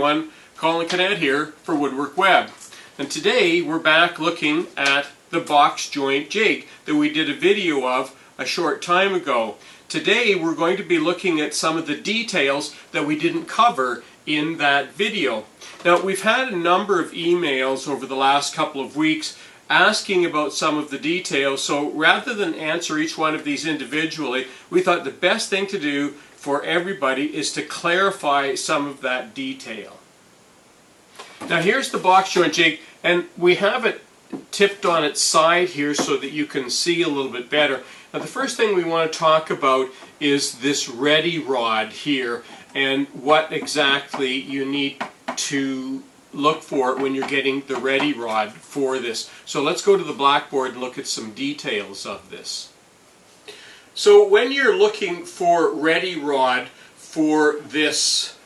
Colin Cadet here for WoodWorkWeb, and today we're back looking at the box joint jig that we did a video of a short time ago. Today we're going to be looking at some of the details that we didn't cover in that video. Now, we've had a number of emails over the last couple of weeks asking about some of the details, so rather than answer each one of these individually, we thought the best thing to do for everybody is to clarify some of that detail. Now, here's the box joint jig, and we have it tipped on its side here so that you can see a little bit better. Now, the first thing we want to talk about is this ready rod here and what exactly you need to look for when you're getting the ready rod for this. So let's go to the blackboard and look at some details of this. So when you're looking for ready rod for this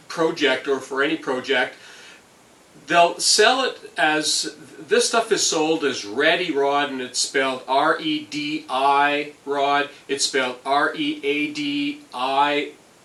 project or for any project, they'll sell it as, this stuff is sold as ready rod, and it's spelled R-E-D-I rod, it's spelled R-E-A-D-I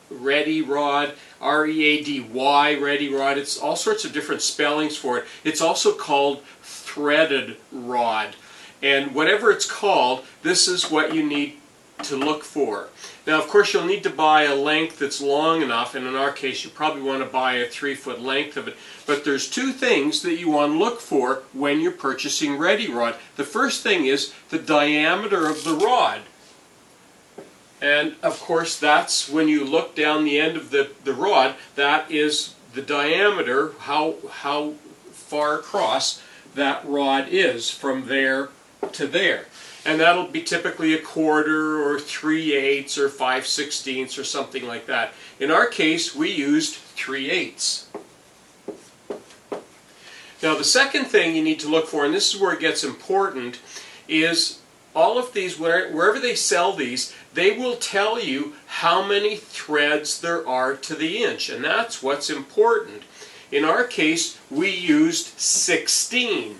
ready rod, R-E-A-D-Y ready rod. It's all sorts of different spellings for it. It's also called threaded rod, and whatever it's called, this is what you need to look for. Now, of course, you'll need to buy a length that's long enough, and in our case you probably want to buy a 3-foot length of it. But there's two things that you want to look for when you're purchasing ready rod. The first thing is the diameter of the rod. And of course, that's when you look down the end of the rod, that is the diameter, how far across that rod is from there to there. And that'll be typically 1/4 or 3/8 or 5/16 or something like that. In our case, we used 3/8. Now, the second thing you need to look for, and this is where it gets important, is all of these, wherever they sell these, they will tell you how many threads there are to the inch, and that's what's important. In our case, we used 16.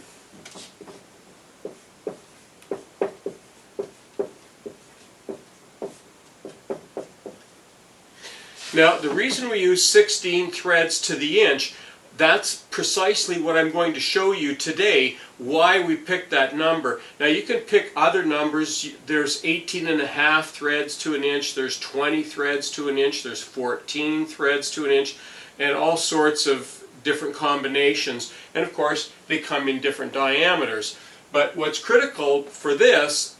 Now, the reason we use 16 threads to the inch, that's precisely what I'm going to show you today, why we picked that number. Now, you can pick other numbers. There's 18.5 threads to an inch, there's 20 threads to an inch, there's 14 threads to an inch, and all sorts of different combinations. And of course, they come in different diameters. But what's critical for this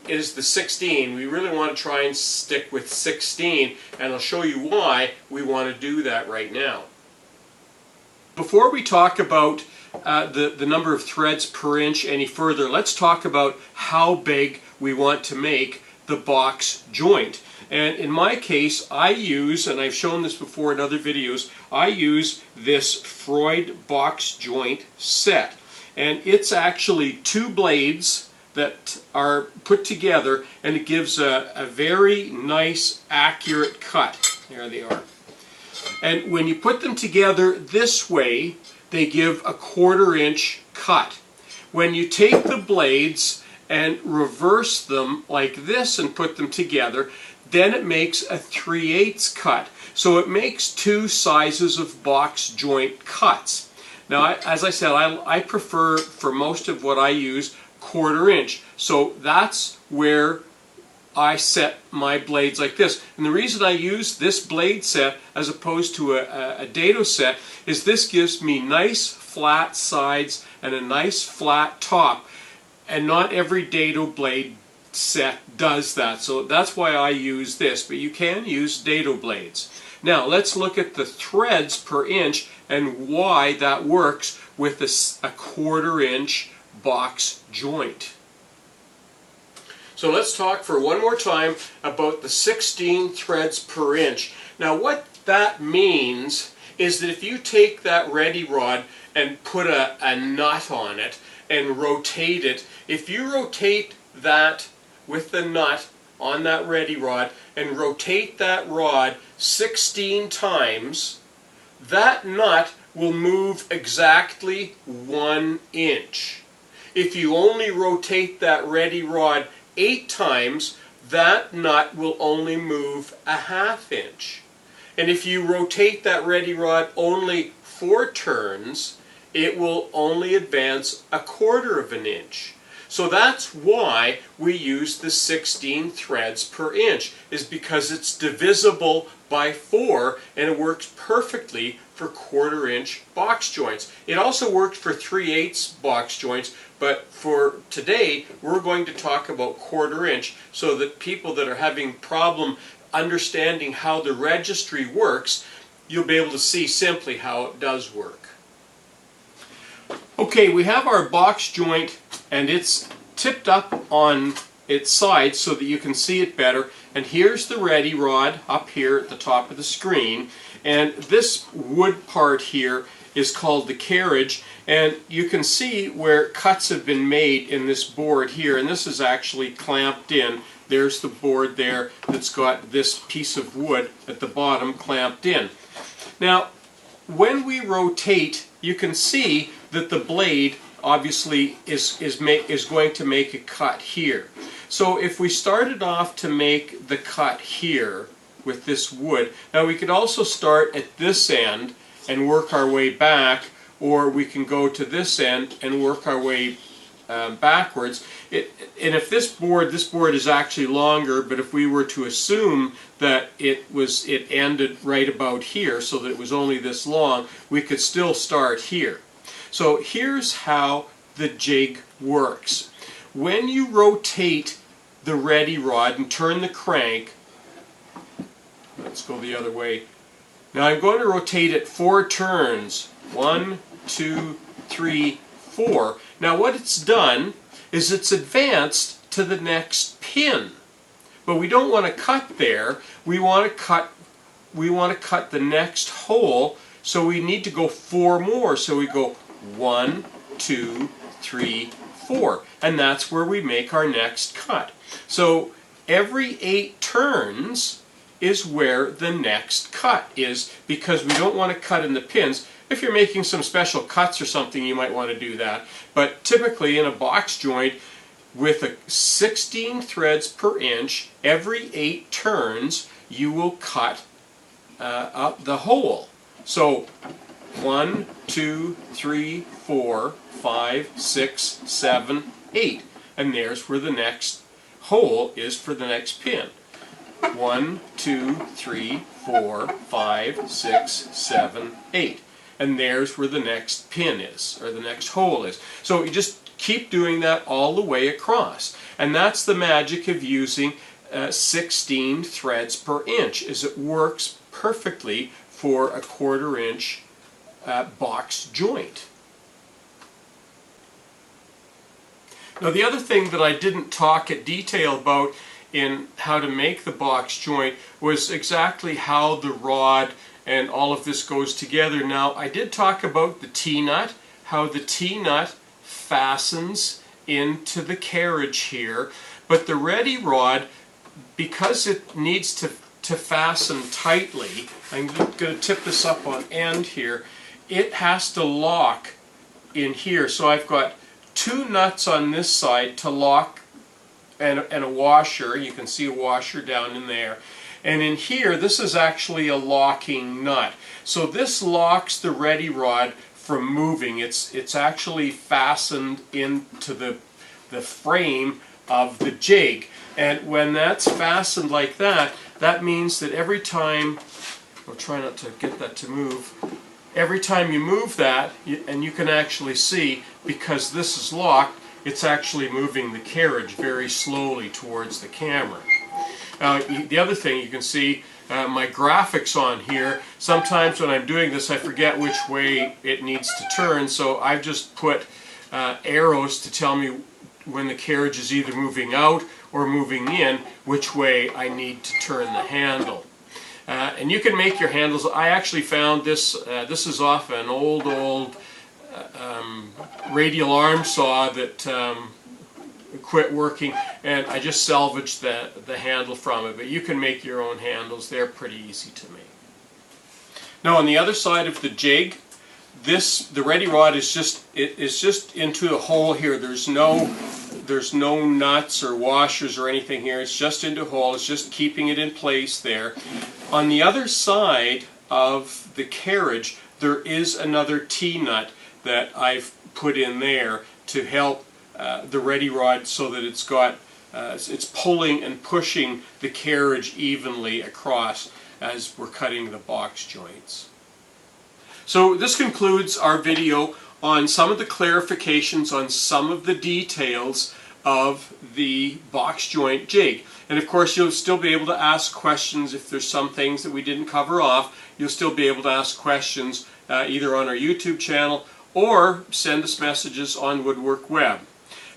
is the 16. We really want to try and stick with 16, and I'll show you why we want to do that right now. Before we talk about the number of threads per inch any further, let's talk about how big we want to make the box joint. And in my case, I use, and I've shown this before in other videos, I use this Freud box joint set. And it's actually 2 blades that are put together, and it gives a very nice, accurate cut. There they are. And when you put them together this way, they give a 1/4 inch cut. When you take the blades and reverse them like this and put them together, then it makes a 3/8 cut. So it makes 2 sizes of box joint cuts. Now, as I said, I prefer, for most of what I use, 1/4 inch. So that's where I set my blades like this. And the reason I use this blade set as opposed to a dado set is this gives me nice flat sides and a nice flat top. And not every dado blade set does that. So that's why I use this. But you can use dado blades. Now let's look at the threads per inch and why that works with a 1/4 inch box joint. So let's talk for one more time about the 16 threads per inch. Now, what that means is that if you take that ready rod and put a nut on it and rotate it, if you rotate that with the nut on that ready rod and rotate that rod 16 times, that nut will move exactly 1 inch. If you only rotate that ready rod 8 times, that nut will only move a 1/2 inch. And if you rotate that ready rod only 4 turns, it will only advance 1/4 of an inch. So that's why we use the 16 threads per inch, is because it's divisible by 4 and it works perfectly for 1/4 inch box joints. It also works for 3/8 box joints, but for today we're going to talk about 1/4 inch so that people that are having problem understanding how the registry works, you'll be able to see simply how it does work. Okay, we have our box joint and it's tipped up on its side so that you can see it better. And here's the ready rod up here at the top of the screen. And this wood part here is called the carriage. And you can see where cuts have been made in this board here. And this is actually clamped in. There's the board there that's got this piece of wood at the bottom clamped in. Now, when we rotate, you can see that the blade obviously is going to make a cut here. So if we started off to make the cut here with this wood, now we could also start at this end and work our way back, or we can go to this end and work our way backwards. And if this board is actually longer, but if we were to assume that it ended right about here, so that it was only this long, we could still start here. So here's how the jig works. When you rotate the ready rod and turn the crank, let's go the other way. Now I'm going to rotate it 4 turns. 1, 2, 3, 4. Now what it's done is it's advanced to the next pin. But we don't want to cut there. We want to cut the next hole, so we need to go 4 more. So we go 1, 2, 3, 4. And that's where we make our next cut. So every 8 turns is where the next cut is, because we don't want to cut in the pins. If you're making some special cuts or something, you might want to do that. But typically in a box joint with a 16 threads per inch, every 8 turns you will cut up the hole. So 1, 2, 3, 4, 5, 6, 7, 8. And there's where the next hole is for the next pin. 1, 2, 3, 4, 5, 6, 7, 8. And there's where the next pin is, or the next hole is. So you just keep doing that all the way across. And that's the magic of using 16 threads per inch, is it works perfectly for a 1/4 inch box joint. Now the other thing that I didn't talk in detail about in how to make the box joint was exactly how the rod and all of this goes together. Now I did talk about the T-nut, how the T-nut fastens into the carriage here, but the ready rod, because it needs to fasten tightly, I'm going to tip this up on end here, it has to lock in here. So I've got 2 nuts on this side to lock, and a washer. You can see a washer down in there. And in here, this is actually a locking nut. So this locks the ready rod from moving. It's actually fastened into the frame of the jig. And when that's fastened like that, that means that every time, I'll try not to get that to move, every time you move that, and you can actually see, because this is locked, it's actually moving the carriage very slowly towards the camera. The other thing you can see, my graphics on here, sometimes when I'm doing this I forget which way it needs to turn, so I've just put arrows to tell me when the carriage is either moving out or moving in, which way I need to turn the handle. And you can make your handles. I actually found this, this is off an old radial arm saw that quit working, and I just salvaged the handle from it. But you can make your own handles. They're pretty easy to make. Now on the other side of the jig, the ready rod is just into a hole here. There's no nuts or washers or anything here. It's just into a hole. It's just keeping it in place there. On the other side of the carriage, there is another T-nut that I've put in there to help the ready rod so that it's pulling and pushing the carriage evenly across as we're cutting the box joints. So this concludes our video on some of the clarifications on some of the details of the box joint jig. And of course you'll still be able to ask questions if there's some things that we didn't cover off. You'll still be able to ask questions either on our YouTube channel or send us messages on WoodWorkWeb.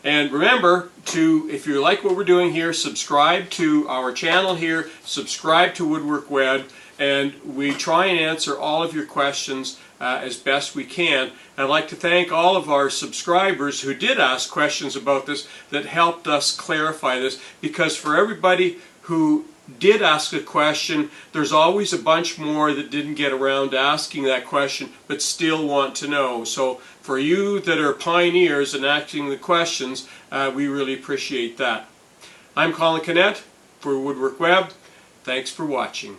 And remember to, if you like what we're doing here, subscribe to our channel here, subscribe to WoodWorkWeb, and we try and answer all of your questions as best we can. I'd like to thank all of our subscribers who did ask questions about this that helped us clarify this, because for everybody who did ask a question, there's always a bunch more that didn't get around to asking that question but still want to know. So for you that are pioneers in asking the questions, we really appreciate that. I'm Colin Canet for WoodWorkWeb. Thanks for watching.